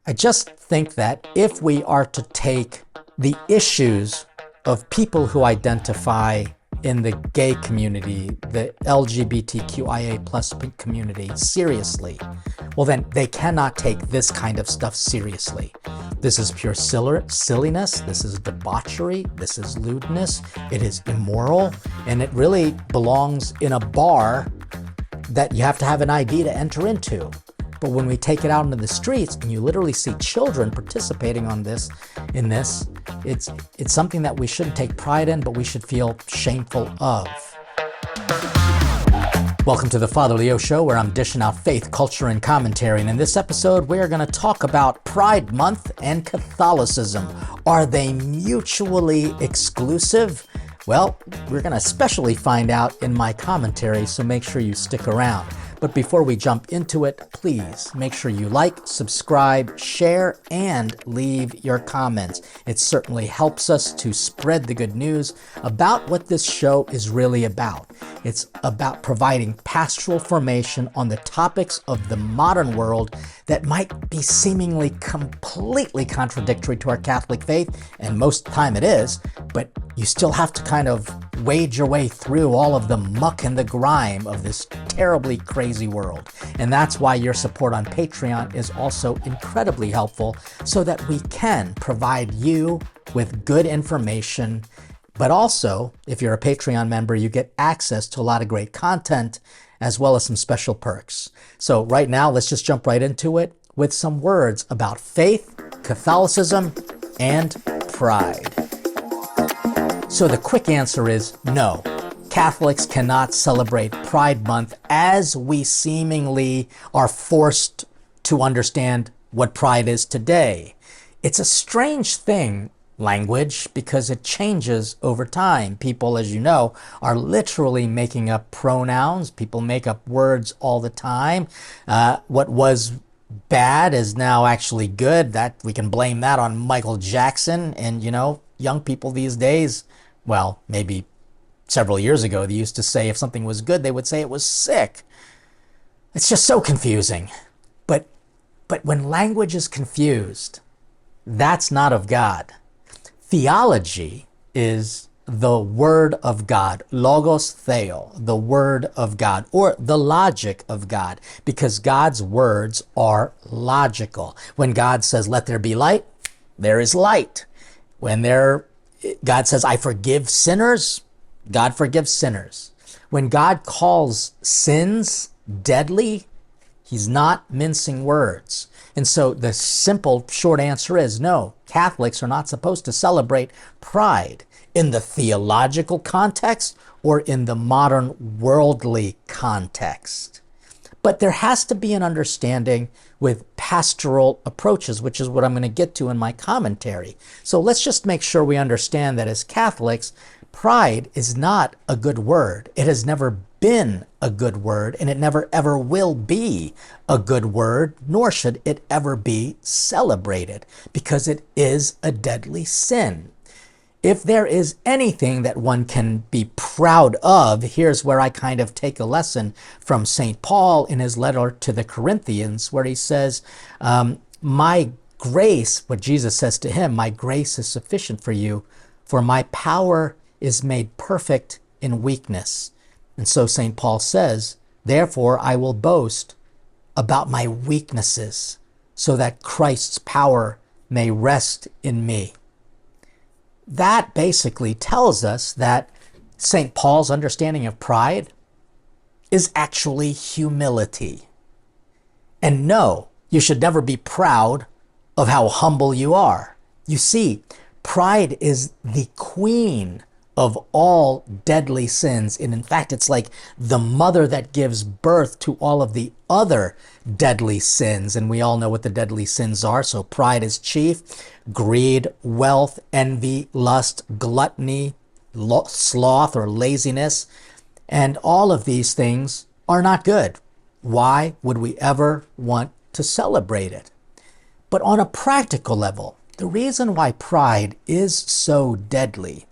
I just think that if we are to take the issues of people who identify in the gay community, the LGBTQIA plus community seriously, well then they cannot take this kind of stuff seriously. This is pure silliness, this is debauchery, this is lewdness, it is immoral, and it really belongs in a bar that you have to have an ID to enter into. But when we take it out into the streets and you literally see children participating in this, it's something that we shouldn't take pride in, but we should feel shameful of. Welcome to the Father Leo Show, where I'm dishing out faith, culture, and commentary. And in this episode, we're going to talk about Pride Month and Catholicism. Are they mutually exclusive? Well, we're going to especially find out in my commentary, so make sure you stick around. But before we jump into it, please make sure you like, subscribe, share, and leave your comments. It certainly helps us to spread the good news about what this show is really about. It's about providing pastoral formation on the topics of the modern world that might be seemingly completely contradictory to our Catholic faith, and most of the time it is, but you still have to kind of wade your way through all of the muck and the grime of this terribly crazy world. And that's why your support on Patreon is also incredibly helpful, so that we can provide you with good information. But also, if you're a Patreon member, you get access to a lot of great content, as well as some special perks. So right now, let's just jump right into it with some words about faith, Catholicism, and pride. So the quick answer is no. Catholics cannot celebrate Pride Month as we seemingly are forced to understand what pride is today. It's a strange thing, language, because it changes over time. People, as you know, are literally making up pronouns. People make up words all the time. What was bad is now actually good. That we can blame that on Michael Jackson. And, you know, young people these days, well, maybe several years ago, they used to say if something was good, they would say it was sick. It's just so confusing. But when language is confused, that's not of God. Theology is the word of God, logos theo, the word of God, or the logic of God, because God's words are logical. When God says, let there be light, there is light. When God says, I forgive sinners, God forgives sinners. When God calls sins deadly, he's not mincing words. And so the simple, short answer is no, Catholics are not supposed to celebrate pride in the theological context or in the modern worldly context. But there has to be an understanding with pastoral approaches, which is what I'm going to get to in my commentary. So let's just make sure we understand that as Catholics, pride is not a good word. It has never been a good word, and it never ever will be a good word, nor should it ever be celebrated, because it is a deadly sin. If there is anything that one can be proud of, here's where I kind of take a lesson from St. Paul in his letter to the Corinthians, where he says, my grace, what Jesus says to him, my grace is sufficient for you, for my power is made perfect in weakness. And so St. Paul says, therefore I will boast about my weaknesses, so that Christ's power may rest in me. That basically tells us that St. Paul's understanding of pride is actually humility. And no, you should never be proud of how humble you are. You see, pride is the queen of all deadly sins. And in fact, it's like the mother that gives birth to all of the other deadly sins. And we all know what the deadly sins are. So pride is chief: greed, wealth, envy, lust, gluttony, sloth or laziness. And all of these things are not good. Why would we ever want to celebrate it? But on a practical level, the reason why pride is so deadly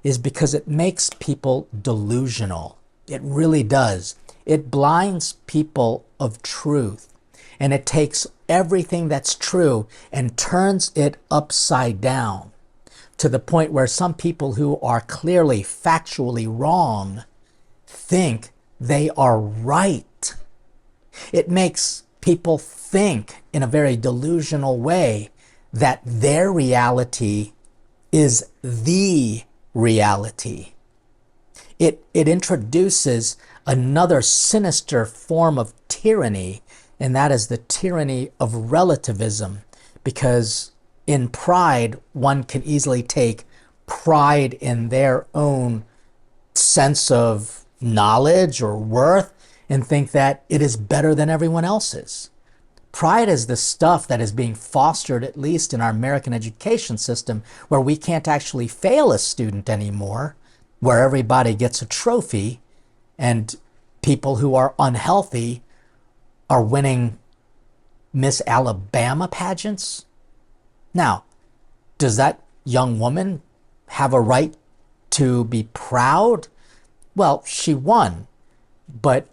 is because it makes people delusional. It really does. It blinds people of truth. And it takes everything that's true and turns it upside down to the point where some people who are clearly factually wrong think they are right. It makes people think in a very delusional way that their reality is the reality. It introduces another sinister form of tyranny, and that is the tyranny of relativism, because in pride, one can easily take pride in their own sense of knowledge or worth and think that it is better than everyone else's. Pride is the stuff that is being fostered, at least in our American education system, where we can't actually fail a student anymore, where everybody gets a trophy, and people who are unhealthy are winning Miss Alabama pageants. Now, does that young woman have a right to be proud? Well, she won, but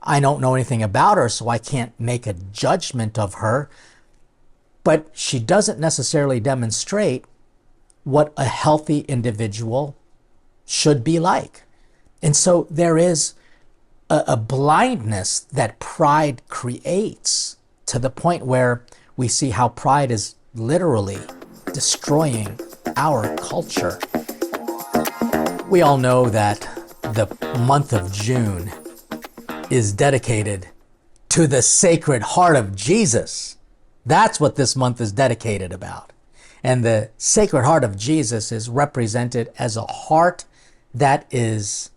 I don't know anything about her, so I can't make a judgment of her. But she doesn't necessarily demonstrate what a healthy individual should be like. And so there is a blindness that pride creates, to the point where we see how pride is literally destroying our culture. We all know that the month of June is dedicated to the Sacred Heart of Jesus. That's what this month is dedicated about. And the Sacred Heart of Jesus is represented as a heart that is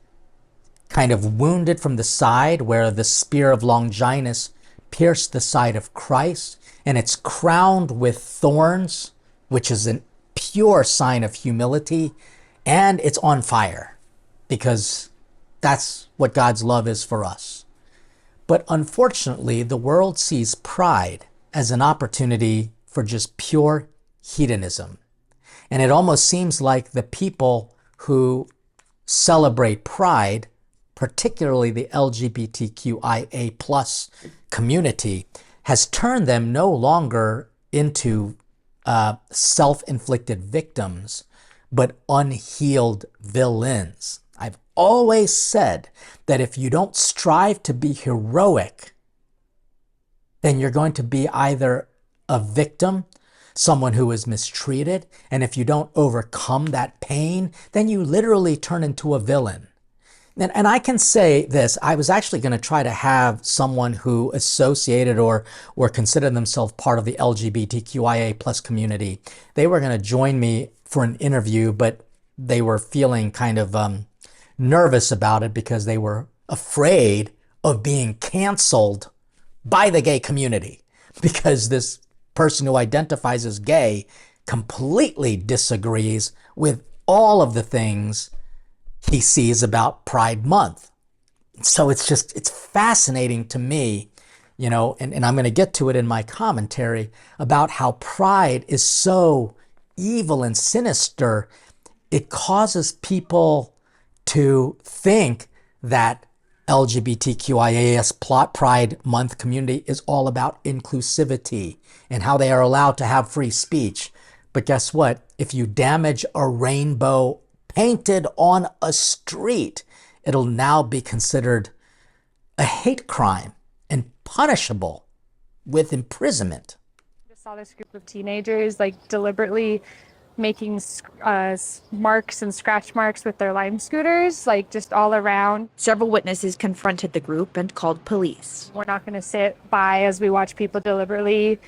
kind of wounded from the side, where the spear of Longinus pierced the side of Christ, and it's crowned with thorns, which is a pure sign of humility, and it's on fire, because that's what God's love is for us. But unfortunately, the world sees pride as an opportunity for just pure hedonism. And it almost seems like the people who celebrate pride, particularly the LGBTQIA plus community, has turned them no longer into self-inflicted victims, but unhealed villains. I've always said that if you don't strive to be heroic, then you're going to be either a victim, someone who is mistreated, and if you don't overcome that pain, then you literally turn into a villain. And I can say this, I was actually going to try to have someone who associated or considered themselves part of the LGBTQIA plus community. They were going to join me for an interview, but they were feeling kind of nervous about it because they were afraid of being canceled by the gay community, because this person who identifies as gay completely disagrees with all of the things he sees about Pride Month. So it's fascinating to me, and I'm going to get to it in my commentary, about how pride is so evil and sinister. It causes people to think that LGBTQIAS Pride Month community is all about inclusivity and how they are allowed to have free speech. But guess what? If you damage a rainbow painted on a street, it'll now be considered a hate crime and punishable with imprisonment. I saw this group of teenagers deliberately making marks and scratch marks with their Lime scooters, just all around. Several witnesses confronted the group and called police. We're not going to sit by as we watch people deliberately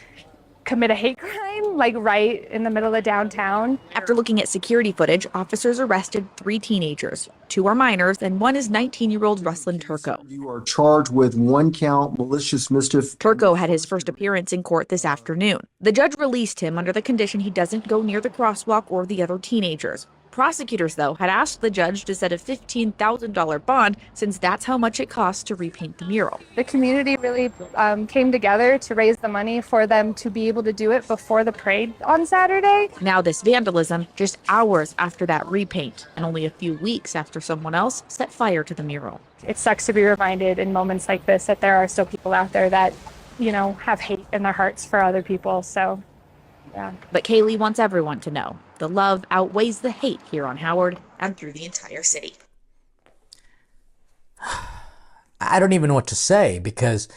commit a hate crime, right in the middle of downtown. After looking at security footage, officers arrested 3 teenagers. 2 are minors, and 1 is 19-year-old Ruslan Turco. You are charged with 1 count malicious mischief. Turco had his first appearance in court this afternoon. The judge released him under the condition he doesn't go near the crosswalk or the other teenagers. Prosecutors, though, had asked the judge to set a $15,000 bond, since that's how much it costs to repaint the mural. The community really came together to raise the money for them to be able to do it before the parade on Saturday. Now this vandalism, just hours after that repaint, and only a few weeks after someone else set fire to the mural. It sucks to be reminded in moments like this that there are still people out there that have hate in their hearts for other people. So, yeah. But Kaylee wants everyone to know the love outweighs the hate here on Howard and through the entire city. I don't even know what to say, because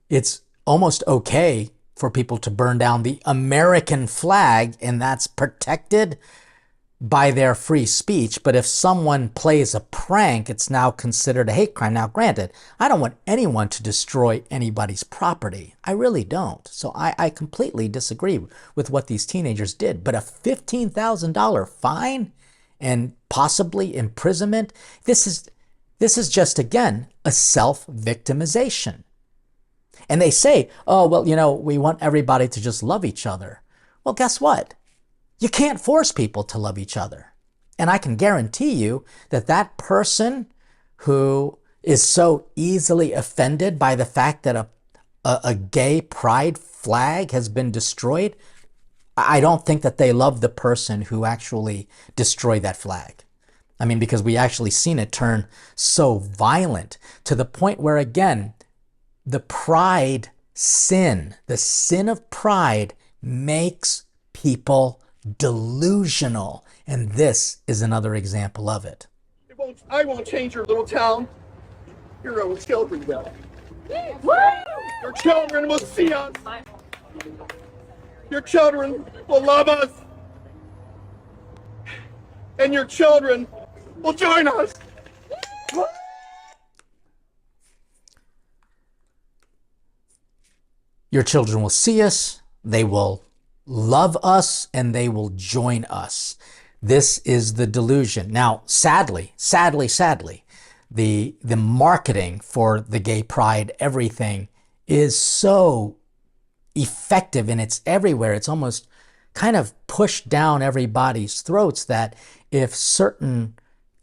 it's almost okay for people to burn down the American flag, and that's protected by their free speech. But if someone plays a prank, it's now considered a hate crime. Now, granted, I don't want anyone to destroy anybody's property. I really don't. So I completely disagree with what these teenagers did. But a $15,000 fine and possibly imprisonment, this is just, again, a self-victimization. And they say, oh, well, we want everybody to just love each other. Well, guess what? You can't force people to love each other. And I can guarantee you that that person who is so easily offended by the fact that a gay pride flag has been destroyed, I don't think that they love the person who actually destroyed that flag. I mean, because we actually seen it turn so violent to the point where, again, the sin of pride makes people delusional. And this is another example of it. I won't change your little town. Your own children will. Your children will see us. Your children will love us. And your children will join us. Your children will see us, they will love us, and they will join us. This is the delusion. Now, sadly, the marketing for the gay pride, everything, is so effective, and it's everywhere. It's almost kind of pushed down everybody's throats that if certain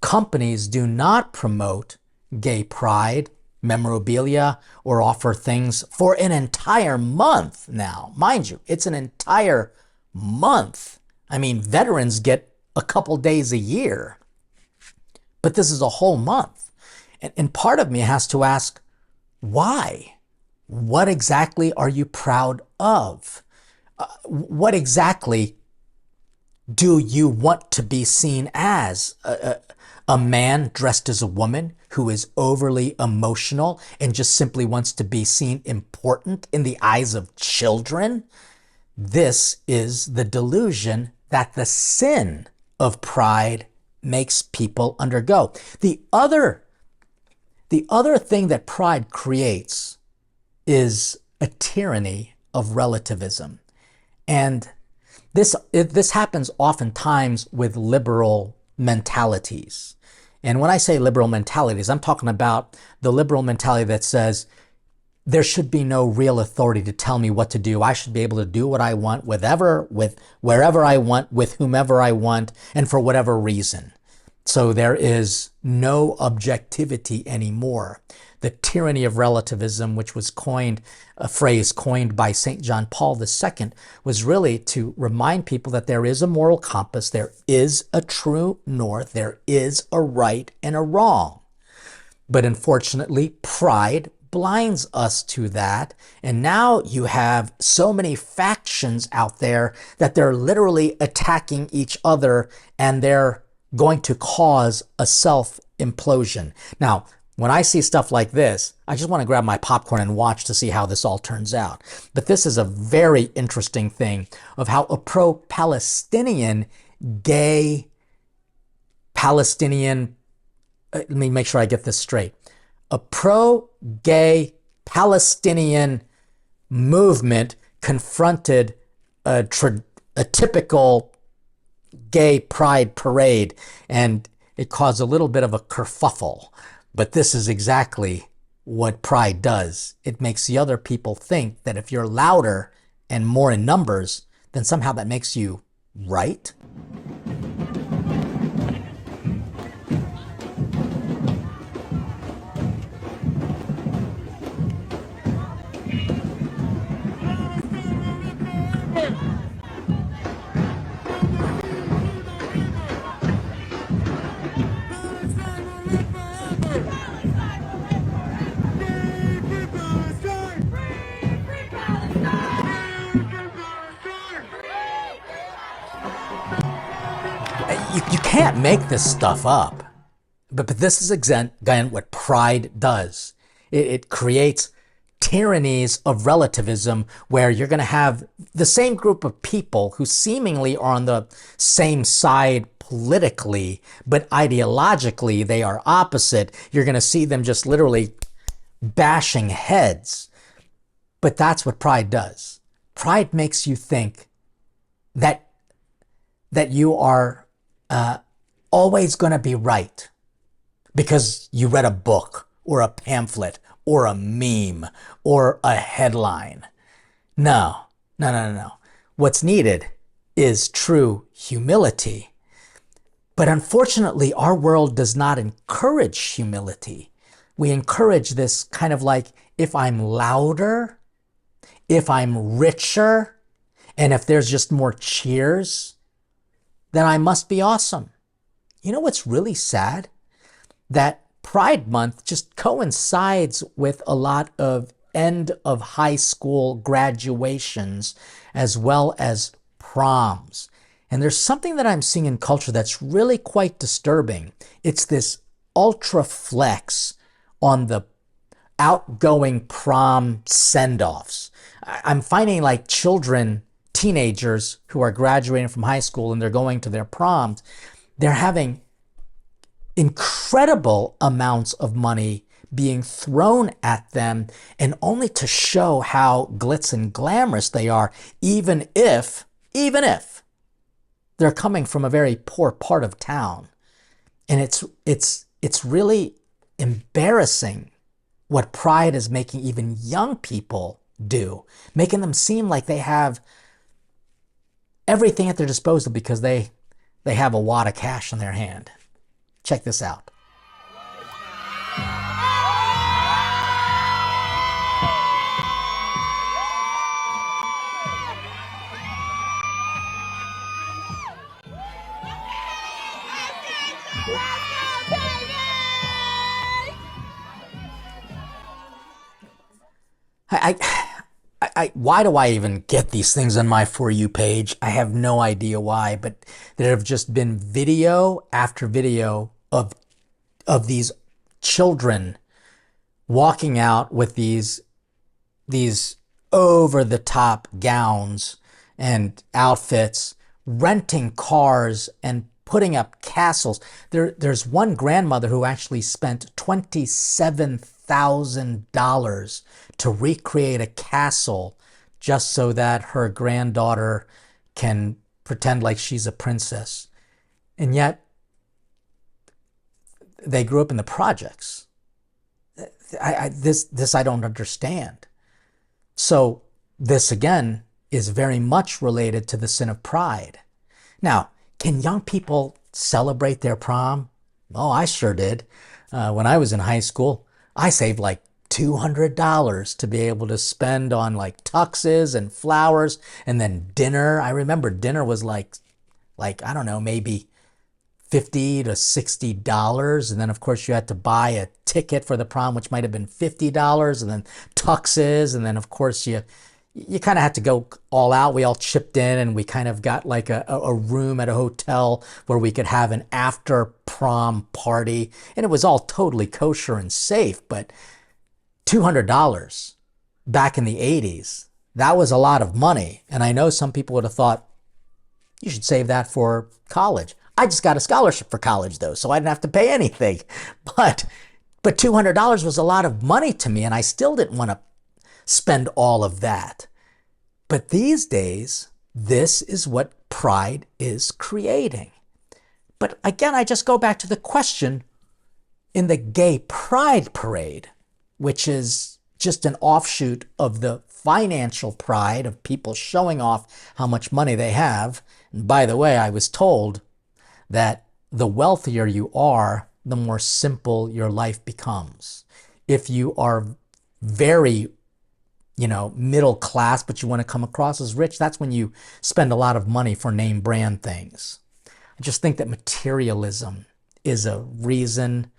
companies do not promote gay pride memorabilia or offer things for an entire month now, mind you, it's an entire month. I mean, veterans get a couple days a year, but this is a whole month. And part of me has to ask, why? What exactly are you proud of? What exactly do you want to be seen as? A man dressed as a woman who is overly emotional and just simply wants to be seen important in the eyes of children? This is the delusion that the sin of pride makes people undergo. The other thing that pride creates is a tyranny of relativism. And this happens oftentimes with liberal mentalities. And when I say liberal mentalities, I'm talking about the liberal mentality that says there should be no real authority to tell me what to do. I should be able to do what I want, wherever I want, with whomever I want, and for whatever reason. So there is no objectivity anymore. The tyranny of relativism, which was a phrase coined by St. John Paul II, was really to remind people that there is a moral compass, there is a true north, there is a right and a wrong. But unfortunately, pride blinds us to that. And now you have so many factions out there that they're literally attacking each other, and they're going to cause a self-implosion. Now, when I see stuff like this, I just want to grab my popcorn and watch to see how this all turns out. But this is a very interesting thing of how a pro-Palestinian gay Palestinian, let me make sure I get this straight, a pro-gay Palestinian movement confronted a typical gay pride parade, and it caused a little bit of a kerfuffle. But this is exactly what pride does. It makes the other people think that if you're louder and more in numbers, then somehow that makes you right. You can't make this stuff up. But this is again what pride does. It creates tyrannies of relativism where you're going to have the same group of people who seemingly are on the same side politically, but ideologically they are opposite. You're going to see them just literally bashing heads. But that's what pride does. Pride makes you think that you are always going to be right because you read a book or a pamphlet or a meme or a headline. No. What's needed is true humility. But unfortunately, our world does not encourage humility. We encourage this kind of like, if I'm louder, if I'm richer, and if there's just more cheers, then I must be awesome. You know what's really sad? That Pride Month just coincides with a lot of end of high school graduations as well as proms. And there's something that I'm seeing in culture that's really quite disturbing. It's this ultra flex on the outgoing prom send-offs. I'm finding like children, teenagers who are graduating from high school and they're going to their proms, they're having incredible amounts of money being thrown at them, and only to show how glitz and glamorous they are, even if they're coming from a very poor part of town. And it's really embarrassing what pride is making even young people do, making them seem like they have everything at their disposal because they have a wad of cash in their hand. Check this out. Why do I even get these things on my For You page? I have no idea why, but there have just been video after video of these children walking out with these over-the-top gowns and outfits, renting cars and putting up castles. There's one grandmother who actually spent $27,000 to recreate a castle just so that her granddaughter can pretend like she's a princess. And yet, they grew up in the projects. This I don't understand. So this again is very much related to the sin of pride. Now, can young people celebrate their prom? Oh, I sure did. When I was in high school, I saved like $200 to be able to spend on like tuxes and flowers and then dinner. I remember dinner was like I don't know, maybe $50 to $60. And then of course you had to buy a ticket for the prom, which might have been $50, and then tuxes. And then of course you kind of had to go all out. We all chipped in and we kind of got like a room at a hotel where we could have an after prom party. And it was all totally kosher and safe. But $200 back in the 80s, that was a lot of money. And I know some people would have thought, you should save that for college. I just got a scholarship for college though, so I didn't have to pay anything. But $200 was a lot of money to me, and I still didn't want to spend all of that. But these days, this is what pride is creating. But again, I just go back to the question in the gay pride parade, which is just an offshoot of the financial pride of people showing off how much money they have. And by the way, I was told that the wealthier you are, the more simple your life becomes. If you are very, middle class, but you want to come across as rich, that's when you spend a lot of money for name brand things. I just think that materialism is a reason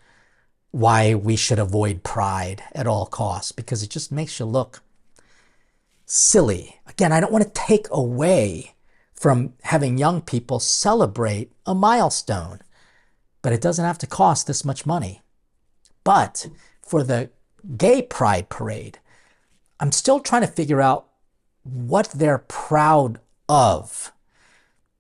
why we should avoid pride at all costs, because it just makes you look silly. Again, I don't want to take away from having young people celebrate a milestone. But it doesn't have to cost this much money. But for the gay pride parade, I'm still trying to figure out what they're proud of.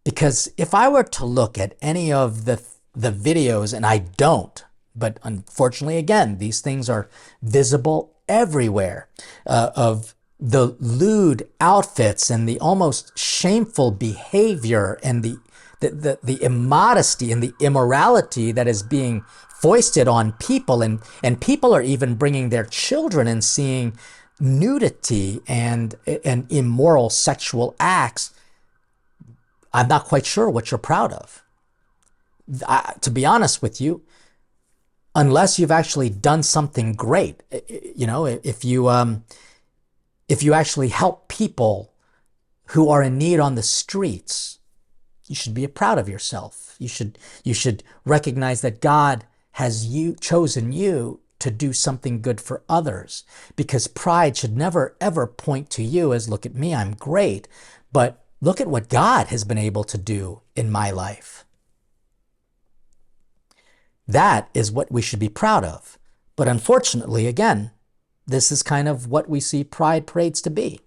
Because if I were to look at any of the videos, and I don't, but unfortunately, again, these things are visible everywhere, of the lewd outfits and the almost shameful behavior and the immodesty and the immorality that is being foisted on people, and people are even bringing their children and seeing nudity and immoral sexual acts, I'm not quite sure what you're proud of. To be honest with you, unless you've actually done something great, you know, if you actually help people who are in need on the streets, you should be proud of yourself. You should recognize that God has chosen you to do something good for others, because pride should never ever point to you as, look at me, I'm great, but look at what God has been able to do in my life. That is what we should be proud of. But unfortunately, again, this is kind of what we see pride parades to be.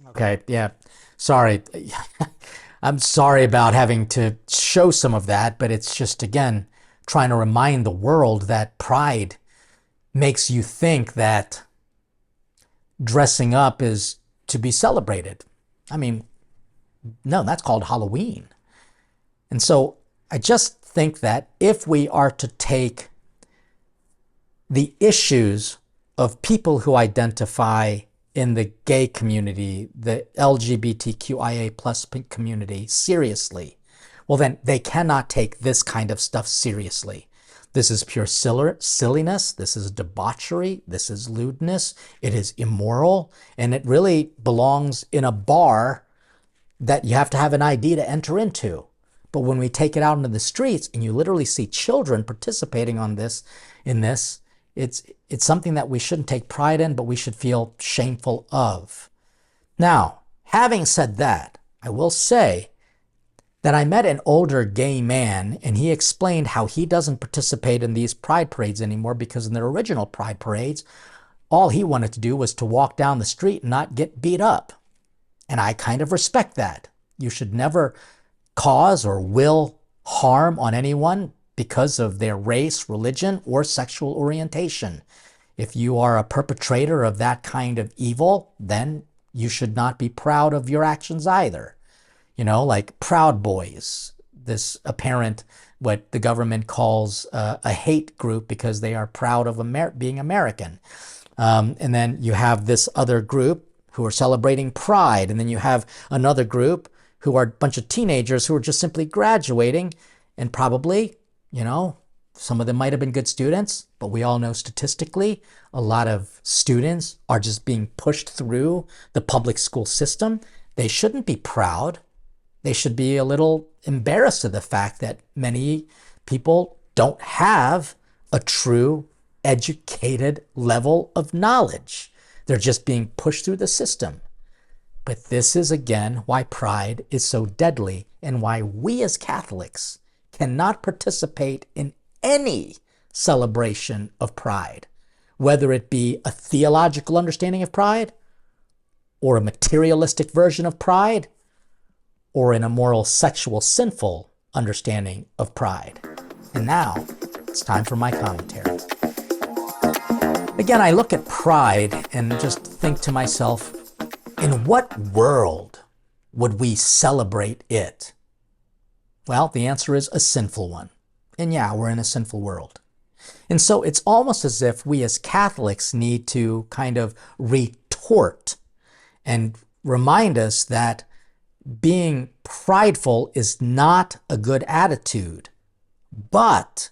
Okay, yeah, sorry. I'm sorry about having to show some of that, but it's just, again, trying to remind the world that pride makes you think that dressing up is to be celebrated. I mean, no, that's called Halloween. And so I just think that if we are to take the issues of people who identify in the gay community, the LGBTQIA plus community, seriously, well then they cannot take this kind of stuff seriously. This is pure silliness, this is debauchery, this is lewdness, it is immoral, and it really belongs in a bar that you have to have an ID to enter into. But when we take it out into the streets and you literally see children participating in this, it's something that we shouldn't take pride in, but we should feel shameful of. Now, having said that, I will say that I met an older gay man, and he explained how he doesn't participate in these pride parades anymore because in their original pride parades, all he wanted to do was to walk down the street and not get beat up. And I kind of respect that. You should never cause or will harm on anyone because of their race, religion, or sexual orientation. If you are a perpetrator of that kind of evil, then you should not be proud of your actions either. You know, like Proud Boys, this apparent, what the government calls a hate group because they are proud of being American. And then you have this other group who are celebrating pride. And then you have another group who are a bunch of teenagers who are just simply graduating, and probably, you know, some of them might have been good students, but we all know statistically a lot of students are just being pushed through the public school system. They shouldn't be proud. They should be a little embarrassed of the fact that many people don't have a true educated level of knowledge. They're just being pushed through the system. But this is, again, why pride is so deadly and why we as Catholics cannot participate in any celebration of pride, whether it be a theological understanding of pride or a materialistic version of pride or an immoral, sexual, sinful understanding of pride. And now it's time for my commentary. Again, I look at pride and just think to myself, in what world would we celebrate it? Well, the answer is a sinful one. And yeah, we're in a sinful world. And so it's almost as if we as Catholics need to kind of retort and remind us that being prideful is not a good attitude, but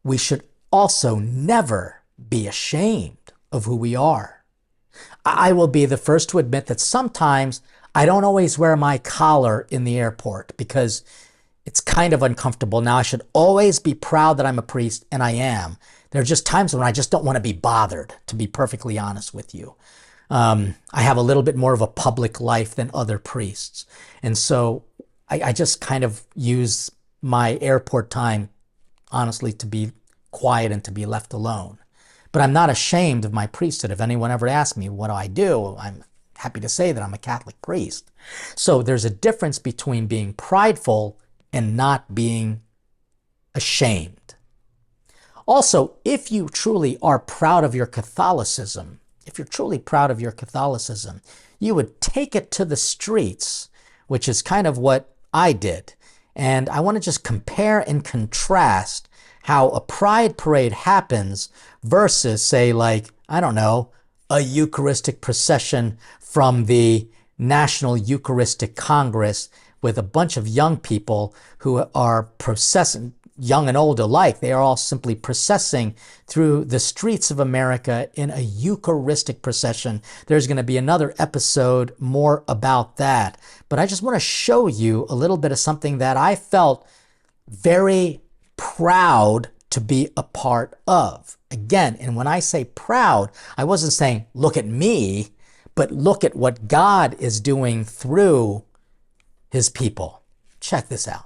we should also never be ashamed of who we are. I will be the first to admit that sometimes I don't always wear my collar in the airport because it's kind of uncomfortable. Now, I should always be proud that I'm a priest, and I am. There are just times when I just don't want to be bothered, to be perfectly honest with you. I have a little bit more of a public life than other priests. And so I just kind of use my airport time, honestly, to be quiet and to be left alone. But I'm not ashamed of my priesthood. If anyone ever asks me, what do? I'm happy to say that I'm a Catholic priest. So there's a difference between being prideful and not being ashamed. Also, if you truly are proud of your Catholicism, you would take it to the streets, which is kind of what I did. And I want to just compare and contrast how a pride parade happens versus, say, like, I don't know, a Eucharistic procession from the National Eucharistic Congress with a bunch of young people who are processing, young and old alike. They are all simply processing through the streets of America in a Eucharistic procession. There's going to be another episode more about that. But I just want to show you a little bit of something that I felt very proud to be a part of. Again, and when I say proud, I wasn't saying, look at me, but look at what God is doing through his people. Check this out.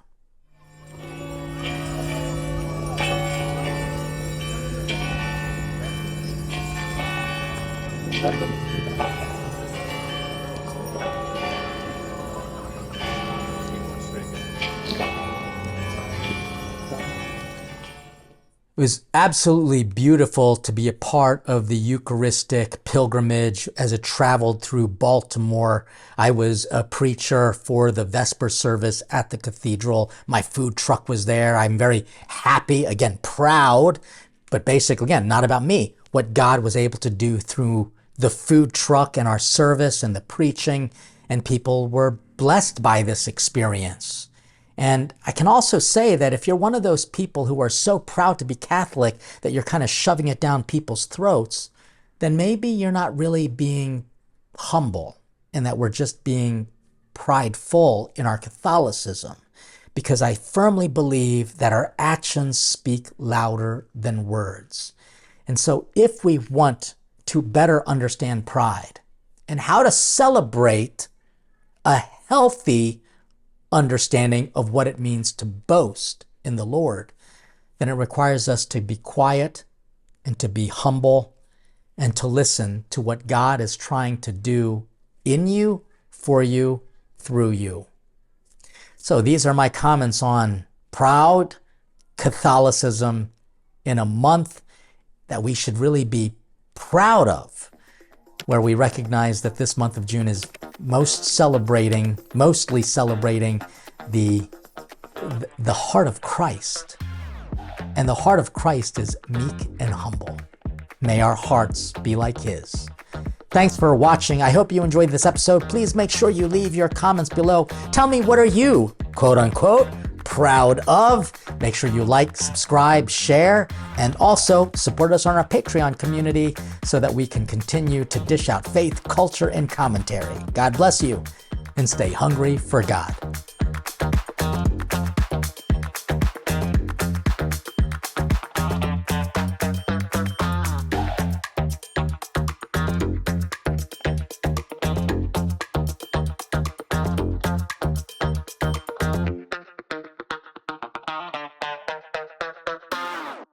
It was absolutely beautiful to be a part of the Eucharistic pilgrimage as it traveled through Baltimore. I was a preacher for the Vesper service at the cathedral. My food truck was there. I'm very happy, again, proud, but basically, again, not about me. What God was able to do through the food truck and our service and the preaching, and people were blessed by this experience. And I can also say that if you're one of those people who are so proud to be Catholic that you're kind of shoving it down people's throats, then maybe you're not really being humble and that we're just being prideful in our Catholicism. Because I firmly believe that our actions speak louder than words. And so if we want to better understand pride and how to celebrate a healthy understanding of what it means to boast in the Lord, then it requires us to be quiet and to be humble and to listen to what God is trying to do in you, for you, through you. So these are my comments on proud Catholicism in a month that we should really be proud of, where we recognize that this month of June is mostly celebrating the heart of Christ. And the heart of Christ is meek and humble. May our hearts be like his. Thanks for watching. I hope you enjoyed this episode. Please make sure you leave your comments below. Tell me, what are you, quote unquote, proud of? Make sure you like, subscribe, share, and also support us on our Patreon community so that we can continue to dish out faith, culture, and commentary. God bless you, and stay hungry for God.